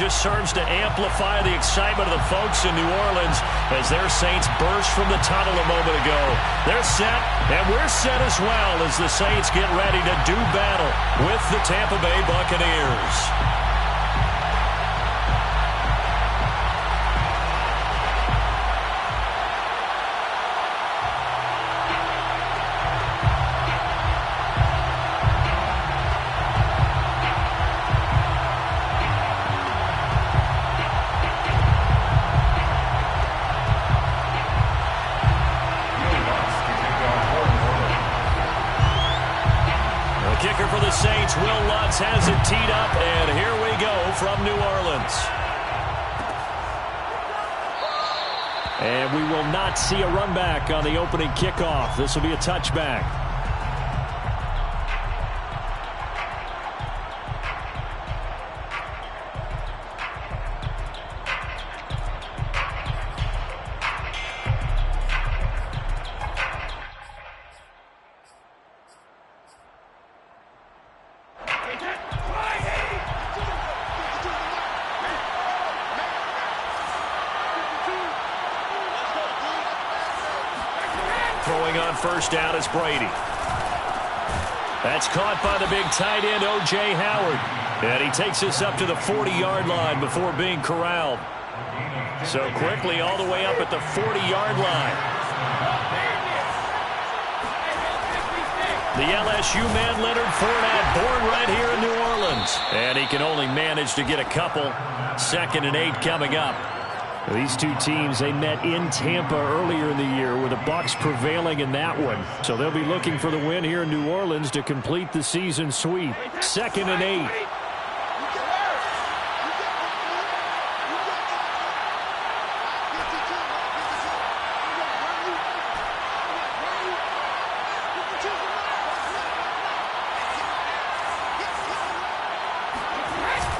just serves to amplify the excitement of the folks in New Orleans as their Saints burst from the tunnel a moment ago. They're set, and we're set as well as the Saints get ready to do battle with the Tampa Bay Buccaneers. Kicker for the Saints, Will Lutz has it teed up, and here we go from New Orleans. And we will not see a run back on the opening kickoff. This will be a touchback. Throwing on first down is Brady. That's caught by the big tight end, O.J. Howard. And he takes us up to the 40-yard line before being corralled. So quickly all the way up at the 40-yard line. The LSU man, Leonard Fournette, born right here in New Orleans. And he can only manage to get a couple. 2nd and 8 coming up. These two teams, they met in Tampa earlier in the year with the Bucs prevailing in that one. So they'll be looking for the win here in New Orleans to complete the season sweep. 2nd and 8.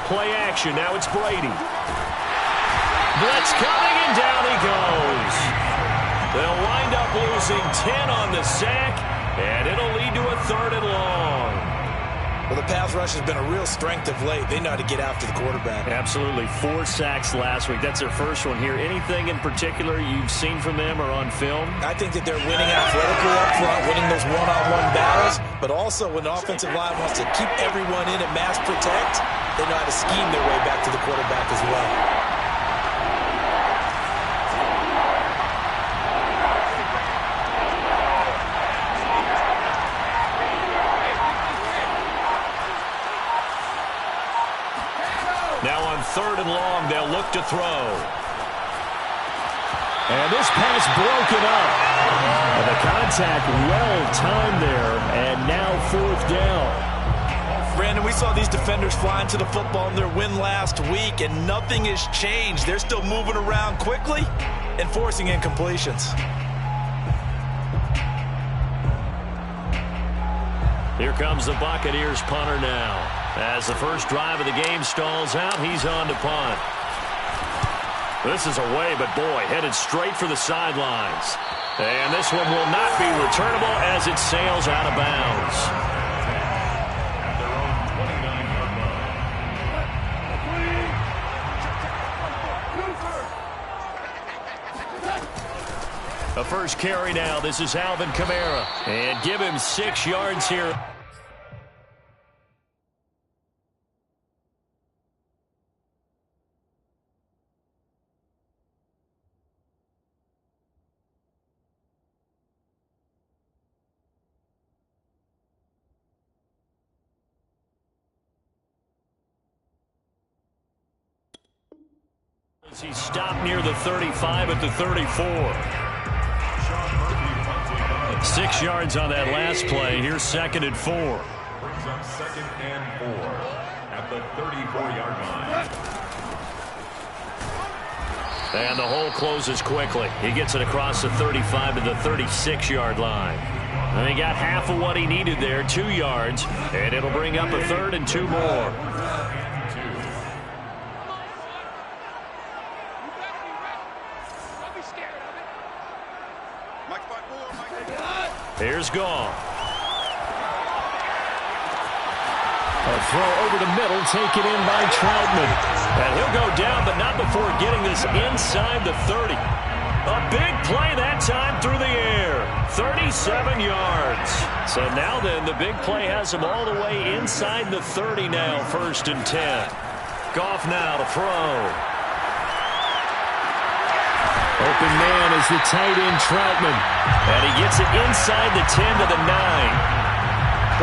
Play action. Now it's Brady. Blitz coming, and down he goes. They'll wind up losing 10 on the sack, and it'll lead to a 3rd and long. Well, the pass rush has been a real strength of late. They know how to get after the quarterback. Absolutely. 4 sacks last week. That's their first one here. Anything in particular you've seen from them or on film? I think that they're winning athletically up front, winning those one-on-one battles, but also when the offensive line wants to keep everyone in and mass protect, they know how to scheme their way back to the quarterback as well. Now on 3rd and long, they'll look to throw. And this pass broken up. And the contact well timed there, and now 4th down. Brandon, we saw these defenders flying to the football in their win last week, and nothing has changed. They're still moving around quickly and forcing incompletions. Here comes the Buccaneers punter now. As the first drive of the game stalls out, he's on to punt. This is away, but boy, headed straight for the sidelines. And this one will not be returnable as it sails out of bounds. A first carry now. This is Alvin Kamara. And give him 6 yards here. He's stopped near the 35 at the 34. 6 yards on that last play. Here's 2nd and 4. Brings up 2nd and 4 at the 34-yard line. And the hole closes quickly. He gets it across the 35 to the 36-yard line. And he got half of what he needed there, 2 yards, and it'll bring up a 3rd and 2 more. Here's Gone. A throw over the middle, taken in by Troutman. And he'll go down, but not before getting this inside the 30. A big play that time through the air. 37 yards. So now then, the big play has him all the way inside the 30 now, 1st and 10. Goff now to throw. Open man is the tight end Troutman. And he gets it inside the 10 to the 9.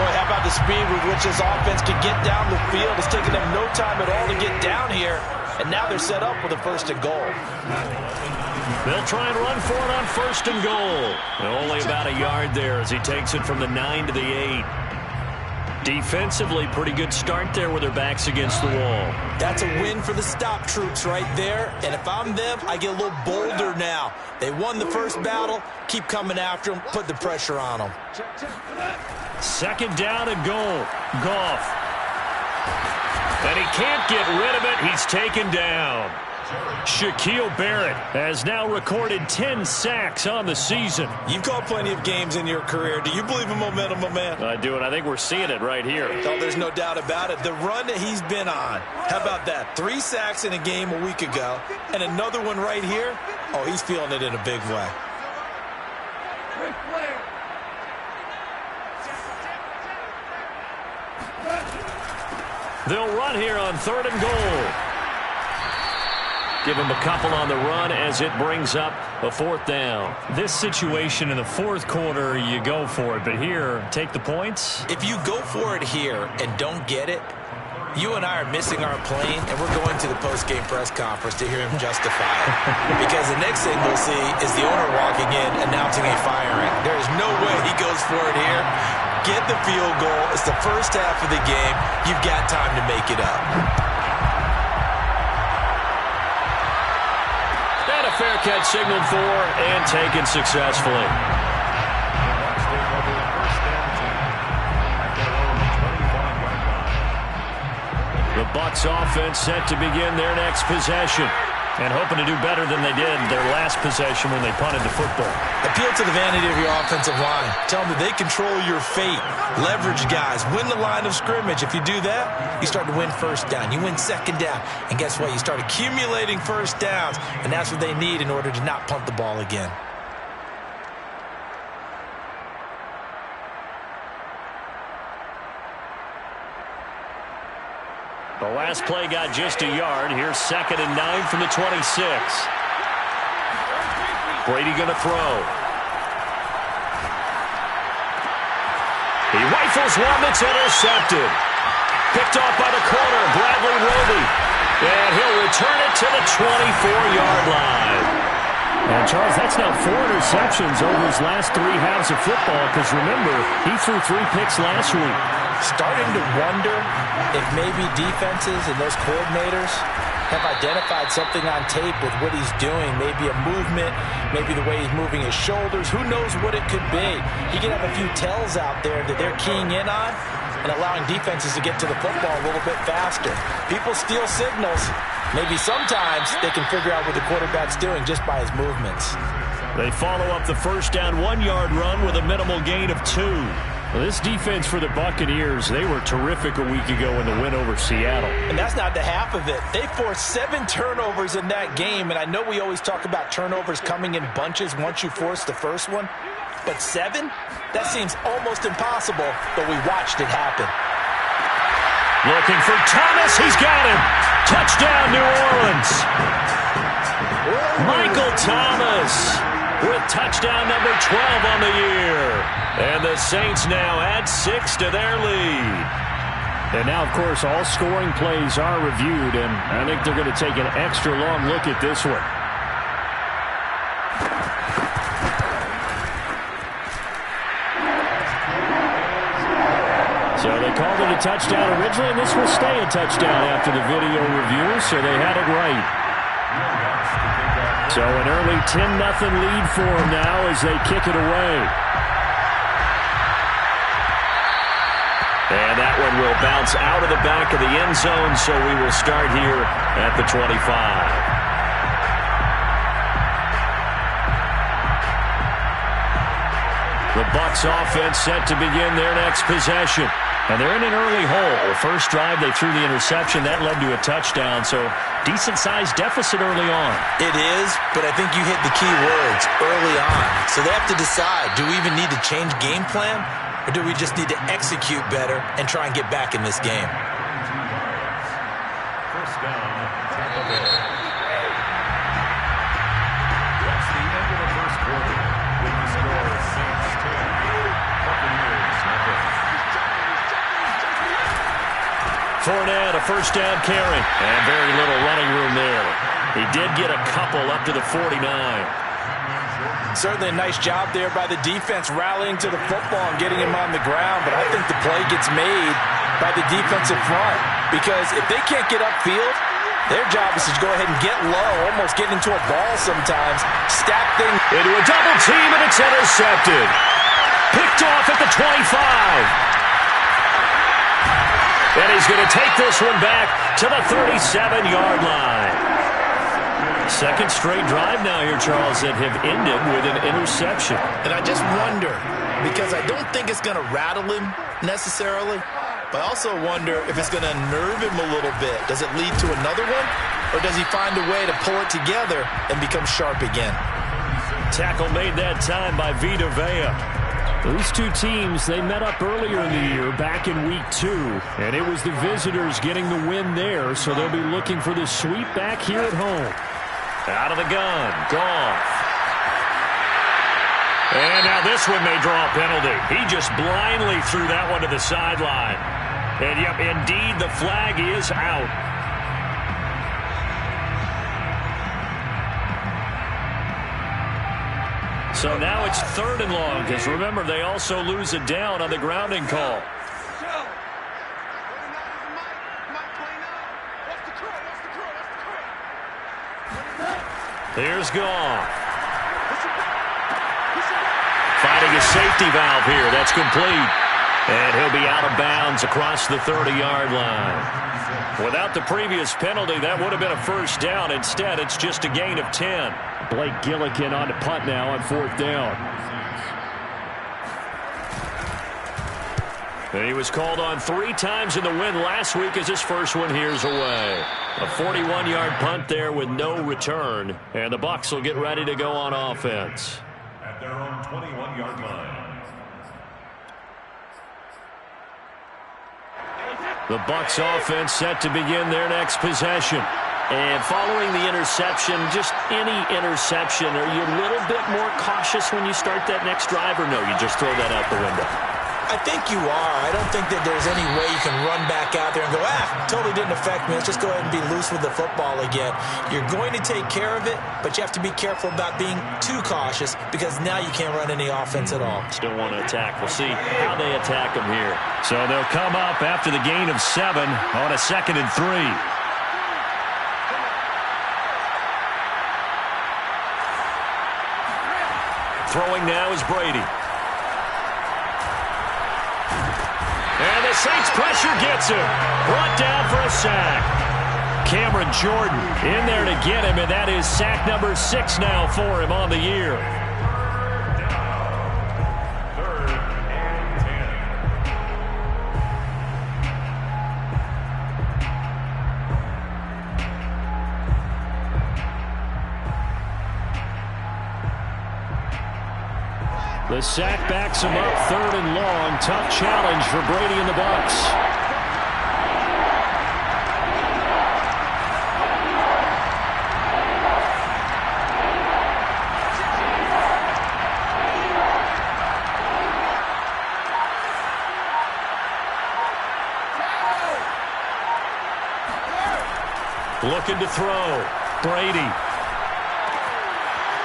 Boy, how about the speed with which this offense can get down the field? It's taken them no time at all to get down here. And now they're set up with a 1st and goal. They'll try and run for it on 1st and goal. And only about a yard there as he takes it from the 9 to the 8. Defensively, pretty good start there with their backs against the wall. That's a win for the stop troops right there. And if I'm them, I get a little bolder now. They won the first battle. Keep coming after them. Put the pressure on them. 2nd down and goal. Goff. And he can't get rid of it. He's taken down. Shaquille Barrett has now recorded 10 sacks on the season. You've called plenty of games in your career. Do you believe in momentum, my man? I do, and I think we're seeing it right here. Oh, there's no doubt about it. The run that he's been on. How about that? 3 sacks in a game a week ago, and another one right here. Oh, he's feeling it in a big way. They'll run here on 3rd and goal. Give him a couple on the run as it brings up a 4th down. This situation in the 4th quarter, you go for it. But here, take the points. If you go for it here and don't get it, you and I are missing our plane, and we're going to the post-game press conference to hear him justify it. Because the next thing we'll see is the owner walking in announcing a firing. There is no way he goes for it here. Get the field goal. It's the first half of the game. You've got time to make it up. And a fair catch signaled for and taken successfully. The Bucs offense set to begin their next possession. And hoping to do better than they did their last possession when they punted the football. Appeal to the vanity of your offensive line. Tell them that they control your fate. Leverage guys. Win the line of scrimmage. If you do that, you start to win 1st down. You win 2nd down. And guess what? You start accumulating 1st downs. And that's what they need in order to not punt the ball again. The last play got just a yard. Here's 2nd and 9 from the 26. Brady going to throw. He rifles one that's intercepted. Picked off by the corner, Bradley Roby. And he'll return it to the 24-yard line. And, Charles, that's now 4 interceptions over his last 3 halves of football. Because, remember, he threw 3 picks last week. Starting to wonder if maybe defenses and those coordinators have identified something on tape with what he's doing. Maybe a movement, maybe the way he's moving his shoulders. Who knows what it could be? He could have a few tells out there that they're keying in on and allowing defenses to get to the football a little bit faster. People steal signals. Maybe sometimes they can figure out what the quarterback's doing just by his movements. They follow up the 1st down 1-yard run with a minimal gain of 2. Well, this defense for the Buccaneers, they were terrific a week ago in the win over Seattle. And that's not the half of it. They forced 7 turnovers in that game, and I know we always talk about turnovers coming in bunches once you force the first one. But 7? That seems almost impossible, but we watched it happen. Looking for Thomas. He's got him. Touchdown, New Orleans. Michael Thomas with touchdown number 12 on the year. And the Saints now add 6 to their lead. And now, of course, all scoring plays are reviewed, and I think they're going to take an extra long look at this one. So they called it a touchdown originally, and this will stay a touchdown after the video review, so they had it right. So an early 10-0 lead for them now as they kick it away. And that one will bounce out of the back of the end zone, so we will start here at the 25. The Bucs offense set to begin their next possession. And they're in an early hole. First drive, they threw the interception. That led to a touchdown. So decent-sized deficit early on. It is, but I think you hit the key words early on. So they have to decide, do we even need to change game plan, or do we just need to execute better and try and get back in this game? First down, Tampa Bay. That's the end of the first quarter. With the score, Saints 10, Buccaneers nothing. Fournette, a first down carry, and very little running room there. He did get a couple up to the 49. Certainly a nice job there by the defense rallying to the football and getting him on the ground, but I think the play gets made by the defensive front because if they can't get upfield, their job is to go ahead and get low, almost get into a ball sometimes, stack things into a double team, and it's intercepted. Picked off at the 25. And he's going to take this one back to the 37-yard line. Second straight drive now here, Charles, that have ended with an interception. And I just wonder, because I don't think it's going to rattle him necessarily, but I also wonder if it's going to nerve him a little bit. Does it lead to another one, or does he find a way to pull it together and become sharp again? Tackle made that time by Vita Vea. Those two teams, they met up earlier in the year, back in week 2, and it was the visitors getting the win there, so they'll be looking for the sweep back here at home. Out of the gun, Goff. And now this one may draw a penalty. He just blindly threw that one to the sideline. And, yep, indeed, the flag is out. So now it's 3rd and long, because remember, they also lose it down on the grounding call. Here's Goff. Finding a safety valve here. That's complete. And he'll be out of bounds across the 30-yard line. Without the previous penalty, that would have been a first down. Instead, it's just a gain of 10. Blake Gillikin on to punt now on 4th down. And he was called on 3 times in the win last week as his first one here's away. A 41-yard punt there with no return. And the Bucs will get ready to go on offense. At their own 21-yard line. The Bucs offense set to begin their next possession. And following the interception, just any interception, are you a little bit more cautious when you start that next drive, or no, you just throw that out the window? I think you are. I don't think that there's any way you can run back out there and go, totally didn't affect me. Let's just go ahead and be loose with the football again. You're going to take care of it, but you have to be careful about being too cautious because now you can't run any offense at all. Still want to attack. We'll see how they attack them here. So they'll come up after the gain of 7 on a 2nd and 3. Throwing now is Brady. And the Saints pressure gets him. Brought down for a sack. Cameron Jordan in there to get him, and that is sack number 6 now for him on the year. The sack backs him up, 3rd and long. Tough challenge for Brady and the Bucs. Looking to throw. Brady.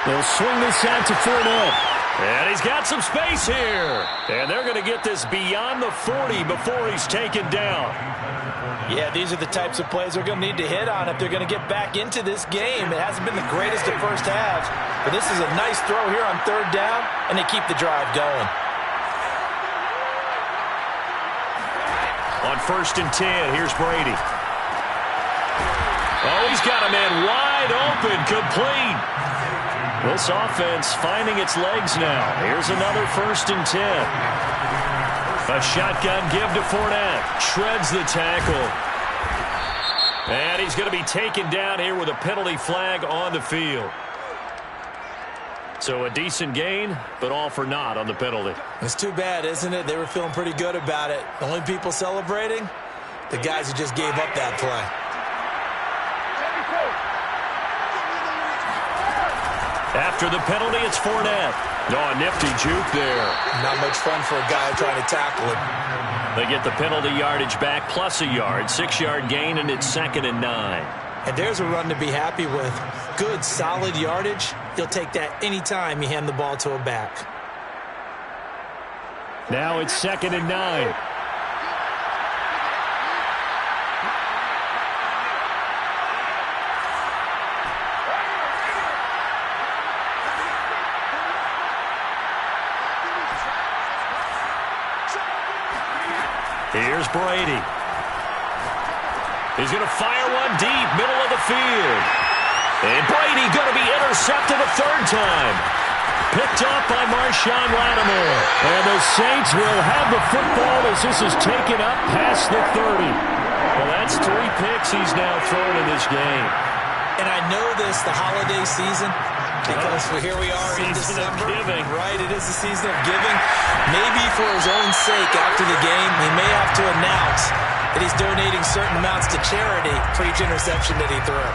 They'll swing this out to Fournette. And he's got some space here. And they're going to get this beyond the 40 before he's taken down. Yeah, these are the types of plays they're going to need to hit on if they're going to get back into this game. It hasn't been the greatest of first halves, but this is a nice throw here on 3rd down, and they keep the drive going. On 1st and 10, here's Brady. Oh, he's got a man wide open, complete. This offense finding its legs now. Here's another 1st and 10. A shotgun give to Fournette. Shreds the tackle. And he's going to be taken down here with a penalty flag on the field. So a decent gain, but all for naught on the penalty. It's too bad, isn't it? They were feeling pretty good about it. The only people celebrating, the guys who just gave up that play. After the penalty, it's Fournette. Oh, nifty juke there. Not much fun for a guy trying to tackle him. They get the penalty yardage back plus a yard. 6-yard gain, and it's 2nd and 9. And there's a run to be happy with. Good, solid yardage. You'll take that anytime you hand the ball to a back. Now it's 2nd and 9. Here's Brady. He's going to fire one deep, middle of the field. And Brady going to be intercepted a 3rd time. Picked up by Marshawn Lattimore. And the Saints will have the football as this is taken up past the 30. Well, that's 3 picks he's now thrown in this game. And I know this, the holiday season, because here we are in December. Right, it is the season of giving. Maybe for his own sake after the game, he may have to announce that he's donating certain amounts to charity for each interception that he threw.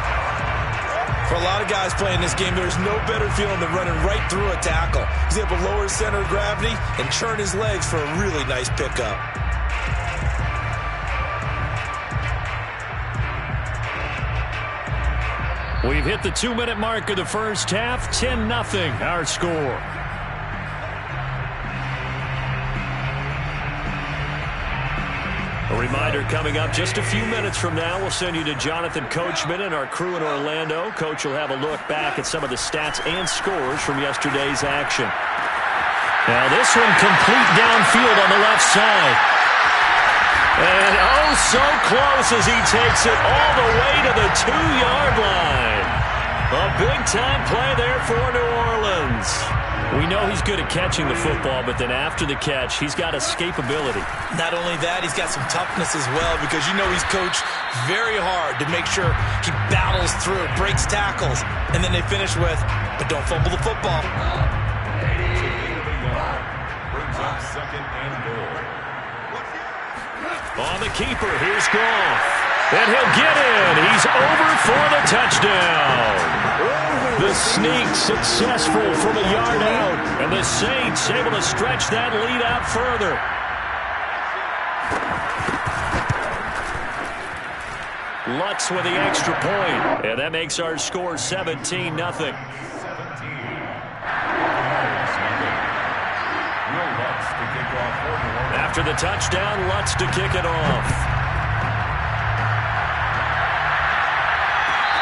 For a lot of guys playing this game, there's no better feeling than running right through a tackle. He's able to lower his center of gravity and churn his legs for a really nice pickup. We've hit the 2-minute mark of the first half. 10-0 our score. A reminder coming up just a few minutes from now. We'll send you to Jonathan Coachman and our crew in Orlando. Coach will have a look back at some of the stats and scores from yesterday's action. Now this one complete downfield on the left side. And oh, so close as he takes it all the way to the 2-yard line. A big-time play there for New Orleans. We know he's good at catching the football, but then after the catch, he's got escapability. Not only that, he's got some toughness as well, because you know he's coached very hard to make sure he battles through, breaks tackles, and then they finish with, but don't fumble the football. Brings up 2nd and goal. On the keeper, here's Goff. And he'll get in. He's over for the touchdown. The sneak successful from a yard out. And the Saints able to stretch that lead out further. Lutz with the extra point. And that makes our score 17-0. After the touchdown, Lutz to kick it off.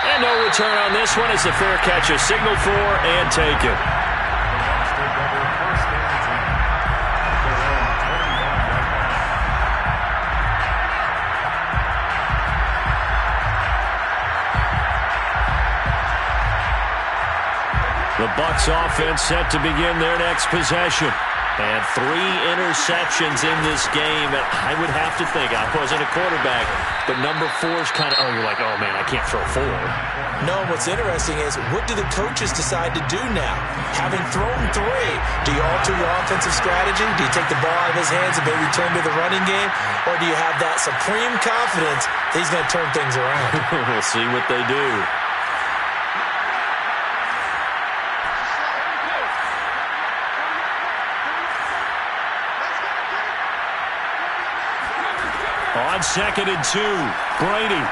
And no return on this one as the fair catch is signaled for and taken. The Bucs offense set to begin their next possession. And 3 interceptions in this game. And I would have to think, I wasn't a quarterback, but number 4 is kind of, you're like, oh, man, I can't throw 4. No, what's interesting is, what do the coaches decide to do now? Having thrown 3, do you alter your offensive strategy? Do you take the ball out of his hands and maybe turn to the running game? Or do you have that supreme confidence that he's going to turn things around? We'll see what they do. On 2nd and 2, Brady.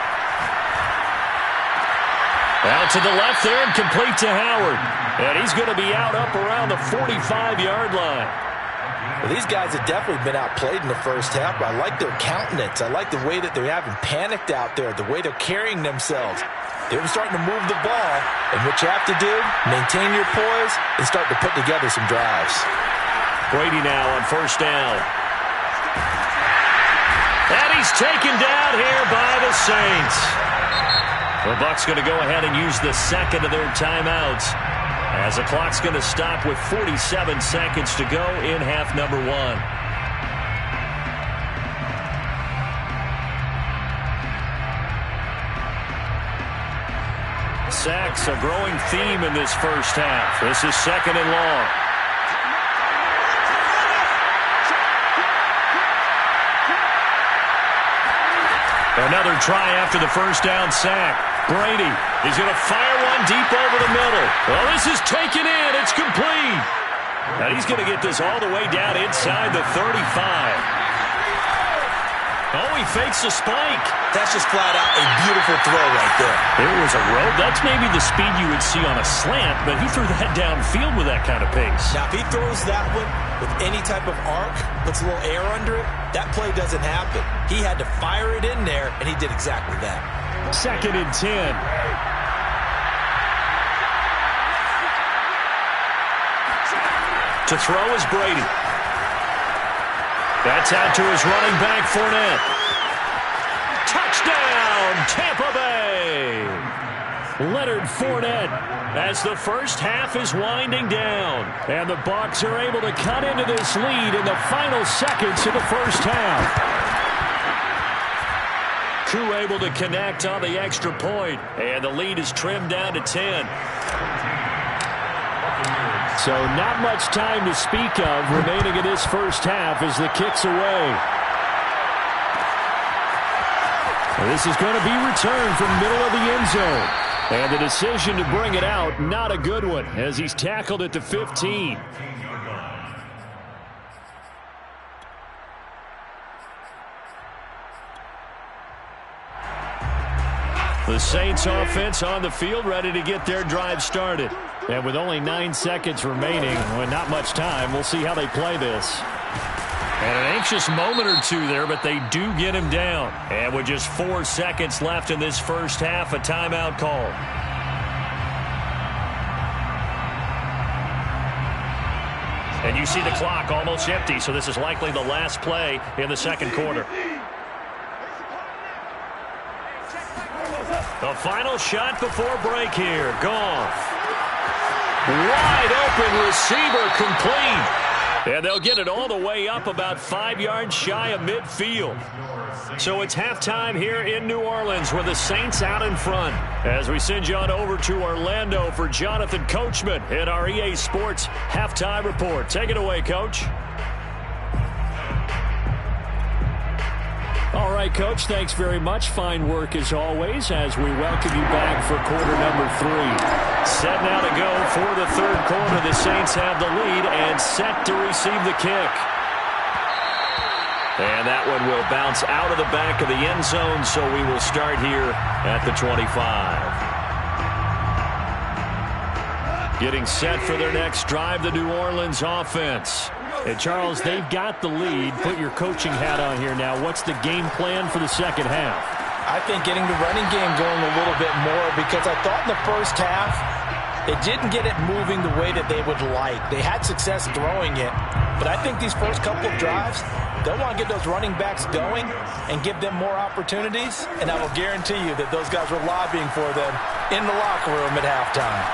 Out to the left there and complete to Howard. And he's going to be out up around the 45-yard line. Well, these guys have definitely been outplayed in the first half, but I like their countenance. I like the way that they're having panicked out there, the way they're carrying themselves. They're starting to move the ball, and what you have to do, maintain your poise and start to put together some drives. Brady now on 1st down. And he's taken down here by the Saints. The Bucs going to go ahead and use the 2nd of their timeouts, as the clock's going to stop with 47 seconds to go in half number 1. Sacks, a growing theme in this first half. This is 2nd and long. Another try after the first down sack. Brady, he's going to fire one deep over the middle. Well, this is taken in. It's complete. And he's going to get this all the way down inside the 35. Oh, he fakes a spike. That's just flat out a beautiful throw right there. There was a rope. That's maybe the speed you would see on a slant, but he threw that downfield with that kind of pace. Now, if he throws that one with any type of arc, puts a little air under it, that play doesn't happen. He had to fire it in there, and he did exactly that. 2nd and 10. To throw is Brady. That's out to his running back, Fournette. Touchdown, Tampa Bay! Leonard Fournette as the first half is winding down. And the Bucs are able to cut into this lead in the final seconds of the first half. Crew able to connect on the extra point, and the lead is trimmed down to 10. So not much time to speak of remaining in this first half as the kick's away. This is going to be returned from middle of the end zone. And the decision to bring it out, not a good one, as he's tackled at the 15. The Saints offense on the field, ready to get their drive started. And with only 9 seconds remaining, with not much time, we'll see how they play this. And an anxious moment or two there, but they do get him down. And with just 4 seconds left in this first half, a timeout call. And you see the clock almost empty, so this is likely the last play in the second quarter. The final shot before break here. Goff. Wide open receiver, complete. And they'll get it all the way up about 5 yards shy of midfield. So it's halftime here in New Orleans with the Saints out in front. As we send you on over to Orlando for Jonathan Coachman in our EA Sports Halftime Report. Take it away, Coach. All right, Coach, thanks very much. Fine work as always as we welcome you back for quarter number 3. Set now to go for the third quarter. The Saints have the lead and set to receive the kick. And that one will bounce out of the back of the end zone, so we will start here at the 25. Getting set for their next drive, the New Orleans offense. And Charles, they've got the lead. Put your coaching hat on here now. What's the game plan for the second half? I think getting the running game going a little bit more, because I thought in the first half they didn't get it moving the way that they would like. They had success throwing it, but I think these first couple of drives, they'll want to get those running backs going and give them more opportunities, and I will guarantee you that those guys were lobbying for them in the locker room at halftime.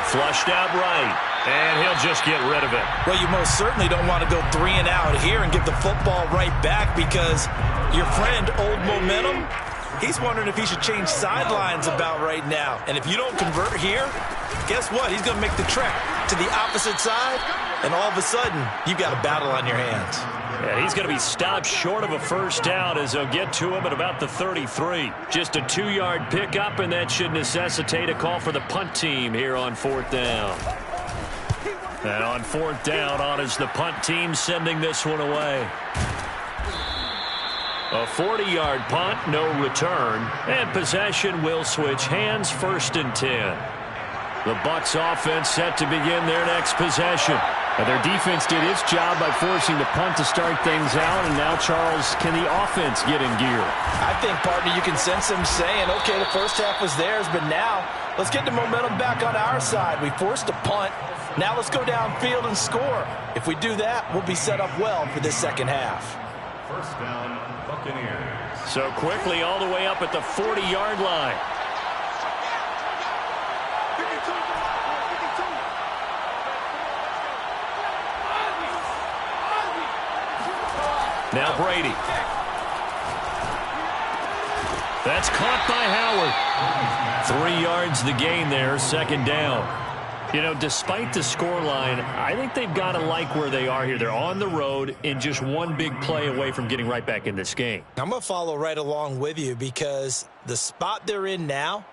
Flushed out right. And he'll just get rid of it. Well, you most certainly don't want to go 3 and out here and give the football right back, because your friend, Old Momentum, he's wondering if he should change sidelines about right now. And if you don't convert here, guess what? He's going to make the trek to the opposite side, and all of a sudden, you've got a battle on your hands. And he's going to be stopped short of a first down as they'll get to him at about the 33. Just a 2-yard pickup, and that should necessitate a call for the punt team here on 4th down. And on 4th down, on is the punt team sending this one away. A 40-yard punt, no return, and possession will switch hands, 1st and 10. The Bucs offense set to begin their next possession. And their defense did its job by forcing the punt to start things out, and now, Charles, can the offense get in gear? I think, partner, you can sense them saying, okay, the first half was theirs, but now let's get the momentum back on our side. We forced a punt. Now let's go downfield and score. If we do that, we'll be set up well for this second half. First down, Buccaneers. So quickly all the way up at the 40-yard line. Now Brady. That's caught by Howard. 3 yards the gain there, second down. You know, despite the scoreline, I think they've got to like where they are here. They're on the road and just one big play away from getting right back in this game. I'm going to follow right along with you because the spot they're in now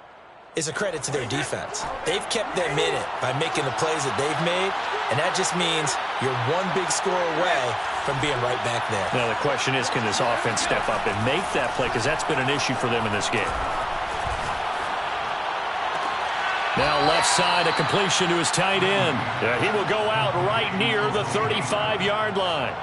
is a credit to their defense. They've kept them in it by making the plays that they've made, and that just means you're one big score away from being right back there. Now the question is, can this offense step up and make that play? Because that's been an issue for them in this game. Now left side, a completion to his tight end. He will go out right near the 35-yard line.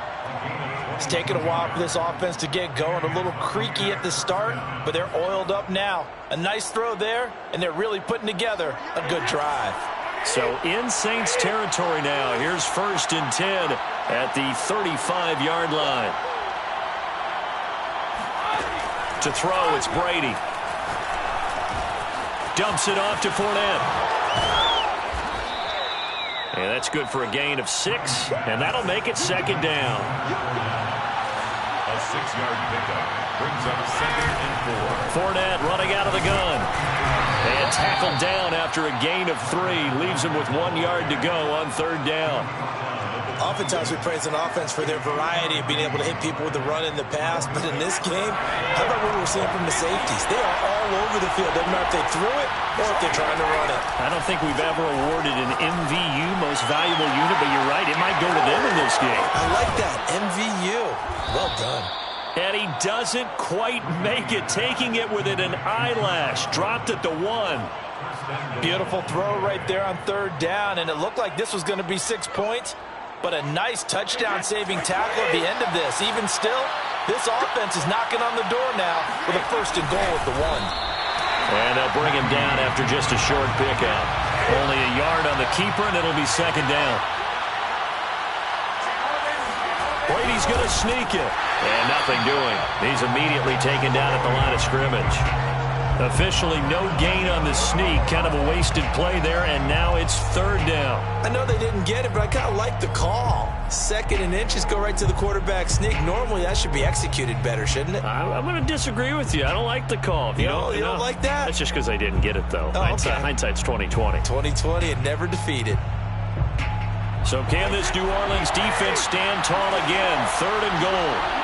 It's taken a while for this offense to get going. A little creaky at the start, but they're oiled up now. A nice throw there, and they're really putting together a good drive. So in Saints territory now. Here's 1st and 10 at the 35-yard line. To throw, it's Brady. Dumps it off to Fournette. And that's good for a gain of 6, and that'll make it second down. A 6-yard pickup brings up 2nd and 4. Fournette running out of the gun. And tackled down after a gain of 3. Leaves him with 1 yard to go on 3rd down. Oftentimes we praise an offense for their variety of being able to hit people with the run in the pass. But in this game, how about what we're seeing from the safeties? They are all over the field. Doesn't matter if they threw it or if they're trying to run it. I don't think we've ever awarded an MVU, most valuable unit, but you're right. It might go to them in this game. I like that. MVU. Well done. And he doesn't quite make it, taking it within an eyelash. Dropped at the 1. Beautiful throw right there on 3rd down, and it looked like this was going to be 6 points, but a nice touchdown-saving tackle at the end of this. Even still, this offense is knocking on the door now with a 1st and goal at the 1. And they'll bring him down after just a short pickup. Only a yard on the keeper, and it'll be second down. Brady's going to sneak it. And nothing doing. He's immediately taken down at the line of scrimmage. Officially no gain on the sneak. Kind of a wasted play there, and now it's 3rd down. I know they didn't get it, but I kind of like the call. 2nd and inches, go right to the quarterback sneak. Normally that should be executed better, shouldn't it? I'm going to disagree with you. I don't like the call. You don't like that? That's just because they didn't get it, though. Oh, Hindsight's 20/20. 20/20 and never defeated. So can this New Orleans defense stand tall again? 3rd and goal.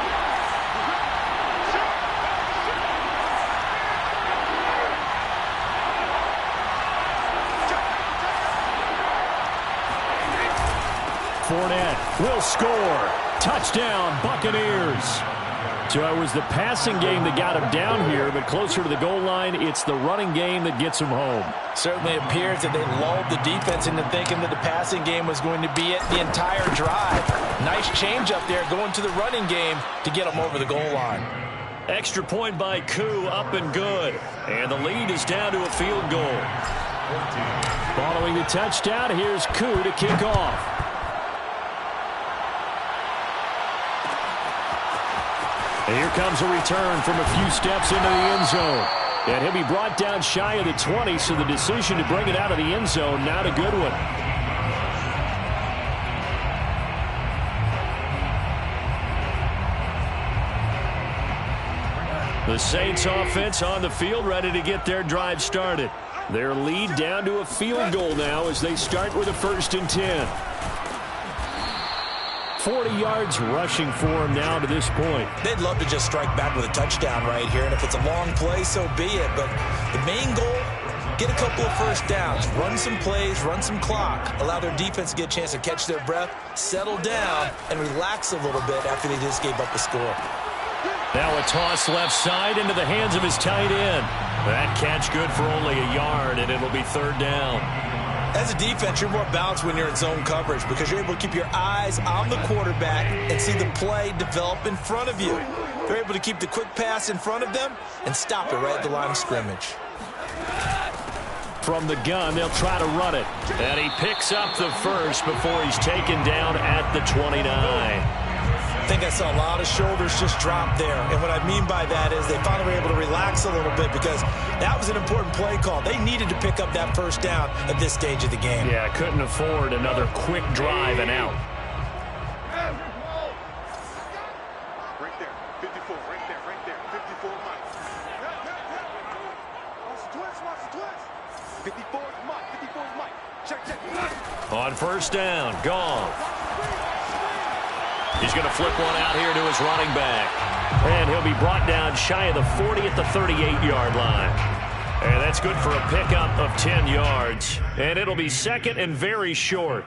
Fournette will score. Touchdown, Buccaneers. So it was the passing game that got him down here, but closer to the goal line, it's the running game that gets him home. Certainly appears that they lulled the defense into thinking that the passing game was going to be it the entire drive. Nice change up there going to the running game to get them over the goal line. Extra point by Koo, up and good. And the lead is down to a field goal. Following the touchdown, here's Koo to kick off. And here comes a return from a few steps into the end zone. And he'll be brought down shy of the 20, so the decision to bring it out of the end zone, not a good one. The Saints offense on the field, ready to get their drive started. Their lead down to a field goal now as they start with a 1st and 10. 40 yards rushing for him now to this point. They'd love to just strike back with a touchdown right here, and if it's a long play, so be it. But the main goal, get a couple of 1st downs, run some plays, run some clock, allow their defense to get a chance to catch their breath, settle down, and relax a little bit after they just gave up a score. Now a toss left side into the hands of his tight end. That catch good for only a yard, and it'll be 3rd down. As a defense, you're more balanced when you're in zone coverage because you're able to keep your eyes on the quarterback and see the play develop in front of you. They're able to keep the quick pass in front of them and stop it right at the line of scrimmage. From the gun, they'll try to run it. And he picks up the 1st before he's taken down at the 29. I think I saw a lot of shoulders just drop there. And what I mean by that is they finally were able to relax a little bit because that was an important play call. They needed to pick up that 1st down at this stage of the game. Yeah, couldn't afford another quick drive and out. Right there, 54, right there, 54 miles. On first down, Goff. He's going to flip one out here to his running back. And he'll be brought down shy of the 40 at the 38-yard line. And that's good for a pickup of 10 yards. And it'll be second and very short.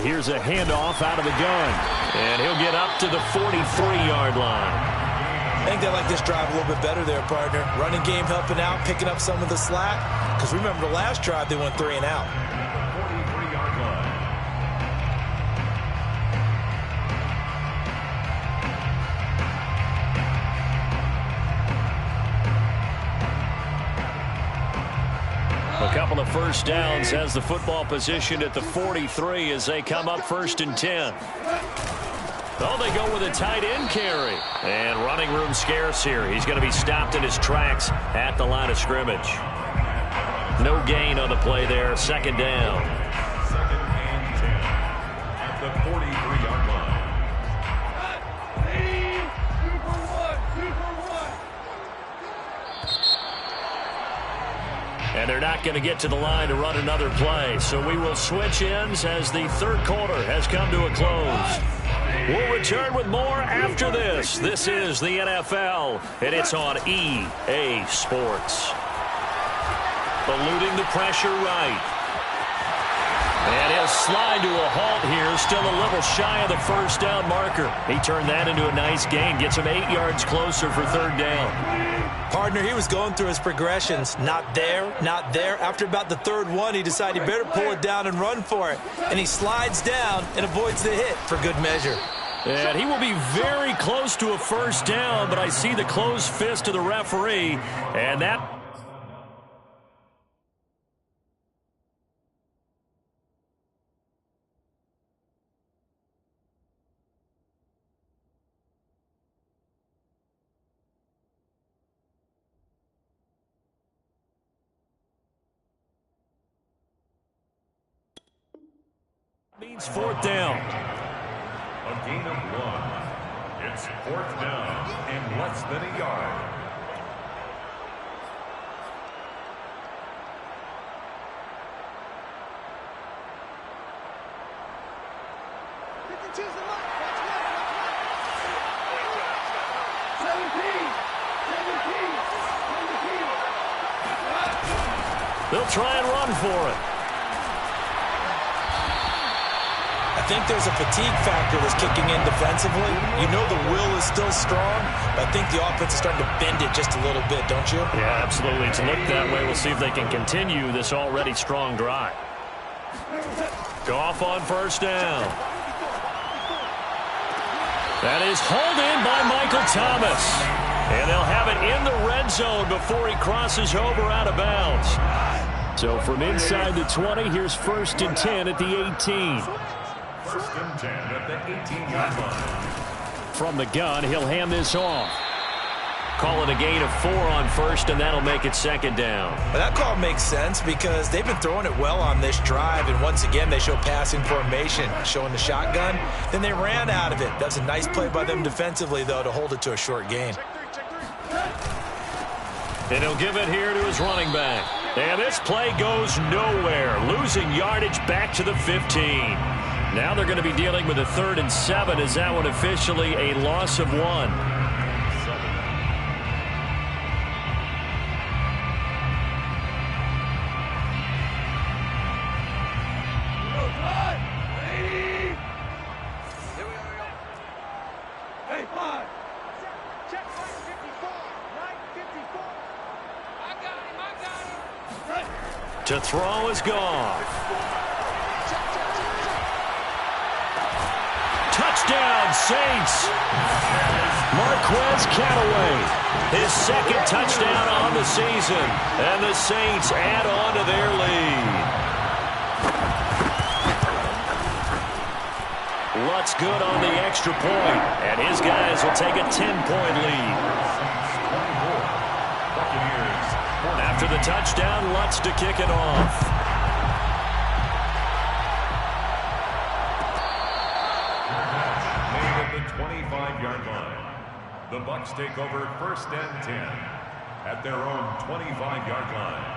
Here's a handoff out of the gun. And he'll get up to the 43-yard line. I think they like this drive a little bit better there, partner. Running game helping out, picking up some of the slack. Because remember the last drive, they went 3 and out. A couple of first downs has the football position at the 43 as they come up first and 10. Oh, they go with a tight end carry. And running room scarce here. He's going to be stopped in his tracks at the line of scrimmage. No gain on the play there. Second down. Second and 10 at the 43-yard line. And they're not going to get to the line to run another play. So we will switch ends as the third quarter has come to a close. We'll return with more after this. This is the NFL, and it's on EA Sports. Eluding the pressure right. And he'll slide to a halt here, still a little shy of the first down marker. He turned that into a nice gain, gets him 8 yards closer for third down. Partner, he was going through his progressions. Not there, not there. After about the third one, he decided he better pull it down and run for it. And he slides down and avoids the hit for good measure. And he will be very close to a first down, but I see the closed fist of the referee, and that... means fourth down. A gain of 1. It's fourth down and less than a yard. They'll try and run for it. I think there's a fatigue factor that's kicking in defensively. You know the will is still strong, but I think the offense is starting to bend it just a little bit, don't you? Yeah, absolutely. To look that way, we'll see if they can continue this already strong drive. Goff on first down. That is hauled in by Michael Thomas. And they'll have it in the red zone before he crosses over out of bounds. So from inside the 20, here's first and 10 at the 18. First and 10 at the 18-yard line. From the gun, he'll hand this off. Call it a gain of 4 on first, and that'll make it second down. But that call makes sense because they've been throwing it well on this drive, and once again, they show passing formation, showing the shotgun. Then they ran out of it. That's a nice play by them defensively, though, to hold it to a short gain. And he'll give it here to his running back. And this play goes nowhere, losing yardage back to the 15. Now they're going to be dealing with a 3rd and 7. Is that one officially a loss of 1? To throw is Goff. Touchdown, Saints. Marquez Callaway, his second touchdown on the season. And the Saints add on to their lead. Lutz good on the extra point, and his guys will take a 10-point lead. After the touchdown, Lutz to kick it off. Made at the 25-yard line. The Bucs take over 1st and 10 at their own 25-yard line.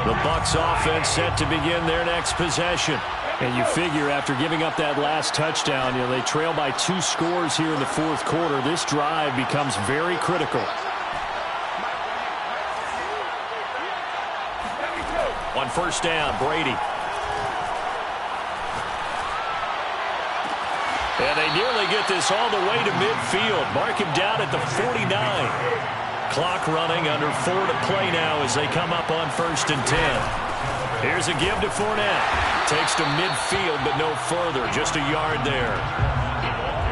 The Bucs offense set to begin their next possession. And you figure after giving up that last touchdown, they trail by 2 scores here in the fourth quarter. This drive becomes very critical. On 1st down, Brady. And they nearly get this all the way to midfield. Mark him down at the 49. Clock running, under 4 to play now as they come up on 1st and 10. Here's a give to Fournette. Takes to midfield, but no further. Just a yard there.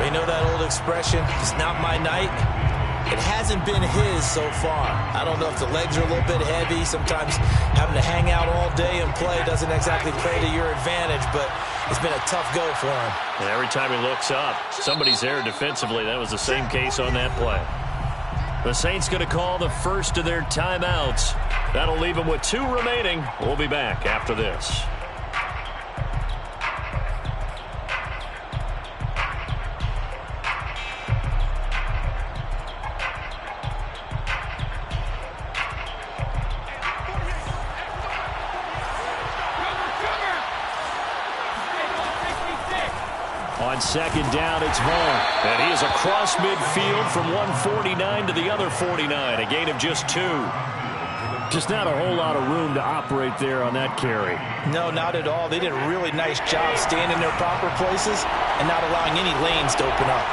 You know that old expression, it's not my night? It hasn't been his so far. I don't know if the legs are a little bit heavy. Sometimes having to hang out all day and play doesn't exactly play to your advantage, but it's been a tough go for him. And every time he looks up, somebody's there defensively. That was the same case on that play. The Saints going to call the first of their timeouts. That'll leave them with 2 remaining. We'll be back after this. On 2nd down, it's Vaughn. And he is across midfield from 149 to the other 49. A gain of just 2. Just not a whole lot of room to operate there on that carry. No, not at all. They did a really nice job staying in their proper places and not allowing any lanes to open up.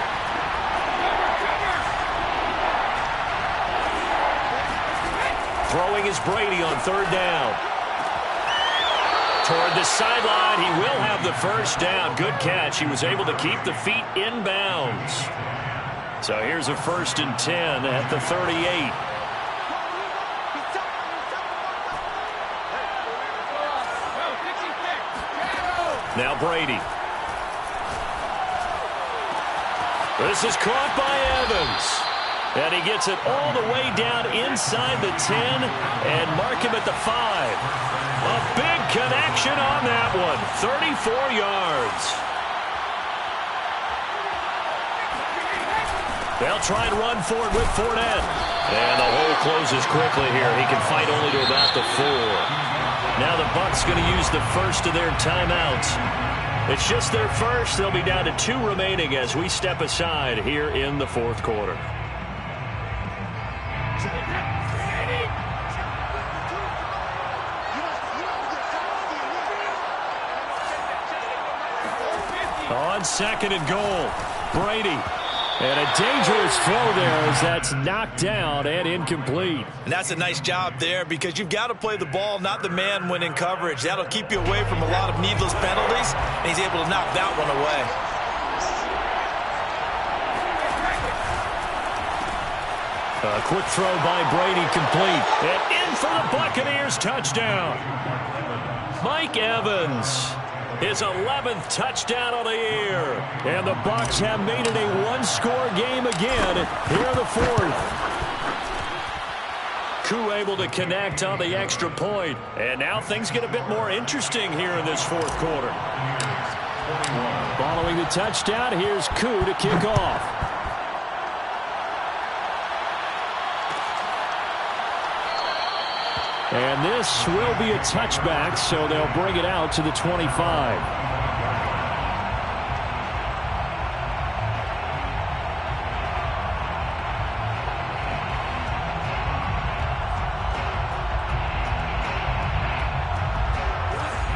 Throwing is Brady on 3rd down. Toward the sideline, he will have the 1st down. Good catch. He was able to keep the feet in bounds. So here's a 1st and 10 at the 38. Now Brady. This is caught by Evans. And he gets it all the way down inside the 10 and mark him at the 5. A big connection on that one. 34 yards. They'll try and run for it with Fournette. And the hole closes quickly here. He can fight only to about the 4. Now the Bucs going to use the first of their timeouts. It's just their first. They'll be down to 2 remaining as we step aside here in the fourth quarter. On 2nd and goal, Brady. And a dangerous throw there as that's knocked down and incomplete. And that's a nice job there because you've got to play the ball, not the man when in coverage. That'll keep you away from a lot of needless penalties, and he's able to knock that one away. A quick throw by Brady, complete. And in for the Buccaneers touchdown. Mike Evans. His 11th touchdown of the year. And the Bucs have made it a 1-score game again here in the 4th. Koo able to connect on the extra point. And now things get a bit more interesting here in this fourth quarter. Following the touchdown, here's Koo to kick off. And this will be a touchback, so they'll bring it out to the 25.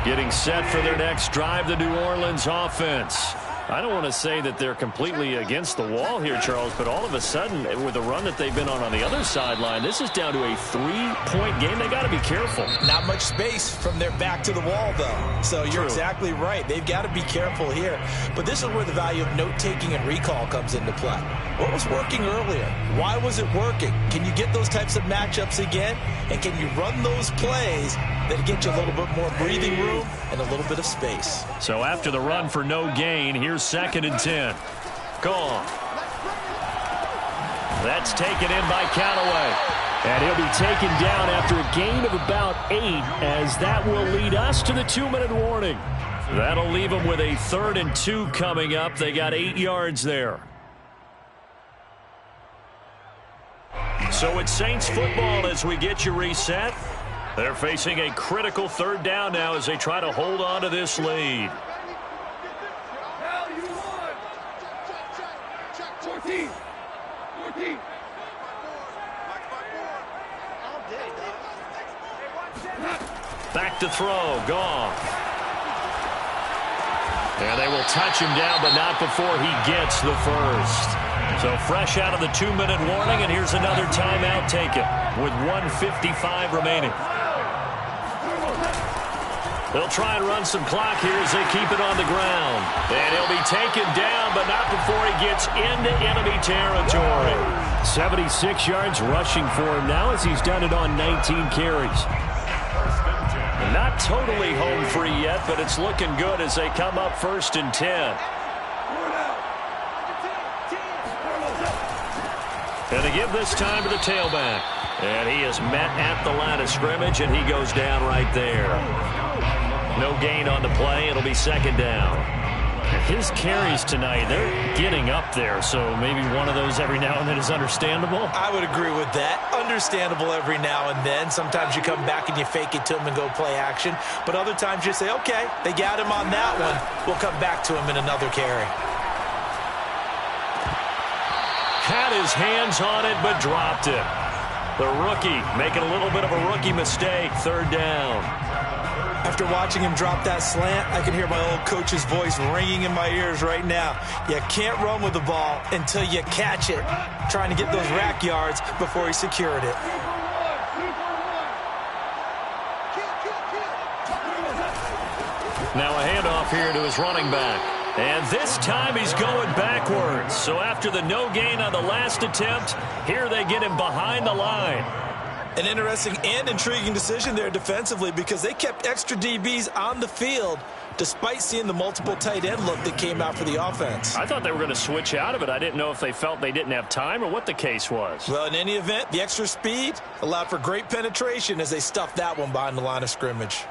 Getting set for their next drive, the New Orleans offense. I don't want to say that they're completely against the wall here, Charles, but all of a sudden, with the run that they've been on the other sideline, this is down to a 3-point game. They got to be careful. Not much space from their back to the wall, though. So you're exactly right. They've got to be careful here. But this is where the value of note-taking and recall comes into play. What was working earlier? Why was it working? Can you get those types of matchups again? And can you run those plays that get you a little bit more breathing room and a little bit of space? So after the run for no gain, here's 2nd and 10. Gone. That's taken in by Callaway. And he'll be taken down after a gain of about 8, as that will lead us to the 2-minute warning. That'll leave them with a 3rd and 2 coming up. They got 8 yards there. So it's Saints football as we get you reset. They're facing a critical 3rd down now as they try to hold on to this lead. Back to throw, Goff. And they will touch him down, but not before he gets the first. So fresh out of the 2-minute warning, and here's another timeout taken with 1:55 remaining. They'll try and run some clock here as they keep it on the ground. And he'll be taken down, but not before he gets into enemy territory. 76 yards rushing for him now as he's done it on 19 carries. Not totally home free yet, but it's looking good as they come up 1st and 10. And they give this time to the tailback. And he is met at the line of scrimmage, and he goes down right there. No gain on the play. It'll be 2nd down. His carries tonight, they're getting up there, so maybe one of those every now and then is understandable. I would agree with that. Understandable every now and then. Sometimes you come back and you fake it to him and go play action. But other times you say, okay, they got him on that one. We'll come back to him in another carry. Had his hands on it, but dropped it. The rookie making a little bit of a rookie mistake. 3rd down. After watching him drop that slant, I can hear my old coach's voice ringing in my ears right now. You can't run with the ball until you catch it. Trying to get those rack yards before he secured it. Now a handoff here to his running back. And this time he's going backwards. So after the no gain on the last attempt, here they get him behind the line. An interesting and intriguing decision there defensively because they kept extra DBs on the field despite seeing the multiple tight end look that came out for the offense. I thought they were going to switch out of it. I didn't know if they felt they didn't have time or what the case was. Well, in any event, the extra speed allowed for great penetration as they stuffed that one behind the line of scrimmage.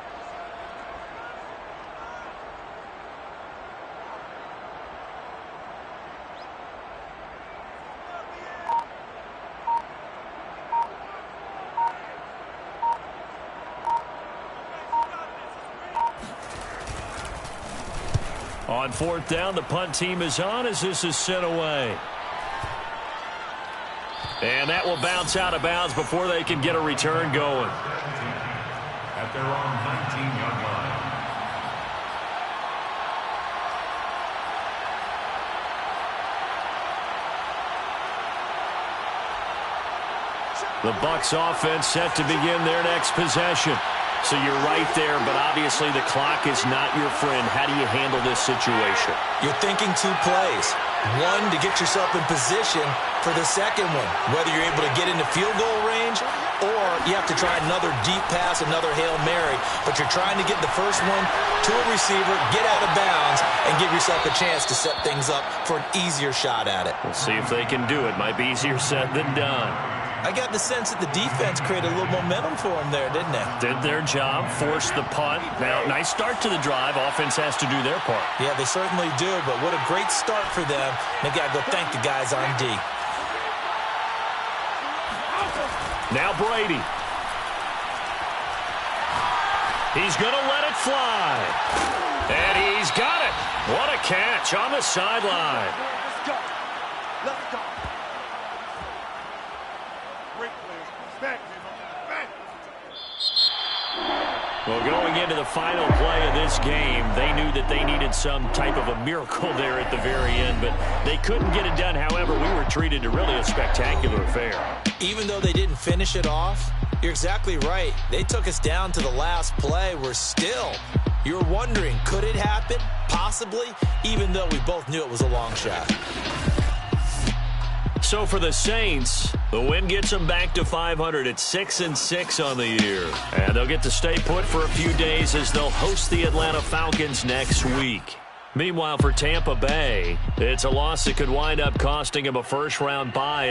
On 4th down, the punt team is on as this is sent away. And that will bounce out of bounds before they can get a return going. At their own 19-yard line. The Bucs offense set to begin their next possession. So you're right there, but obviously the clock is not your friend. How do you handle this situation? You're thinking 2 plays. One, to get yourself in position for the second one, whether you're able to get into field goal range or you have to try another deep pass, another Hail Mary. But you're trying to get the first one to a receiver, get out of bounds, and give yourself a chance to set things up for an easier shot at it. We'll see if they can do it. Might be easier said than done. I got the sense that the defense created a little momentum for them there, didn't they? Did their job, forced the punt. Now, nice start to the drive. Offense has to do their part. Yeah, they certainly do, but what a great start for them. They got to go thank the guys on D. Now Brady. He's going to let it fly. And he's got it. What a catch on the sideline. Let's go. Let's go. Great players. Back. Well, going into the final play of this game, they knew that they needed some type of a miracle there at the very end, but they couldn't get it done. However, we were treated to really a spectacular affair. Even though they didn't finish it off, you're exactly right. They took us down to the last play. We're still, you're wondering, could it happen? Possibly, even though we both knew it was a long shot. So for the Saints, the win gets them back to 500 at 6-6 on the year. And they'll get to stay put for a few days as they'll host the Atlanta Falcons next week. Meanwhile, for Tampa Bay, it's a loss that could wind up costing them a first-round bye.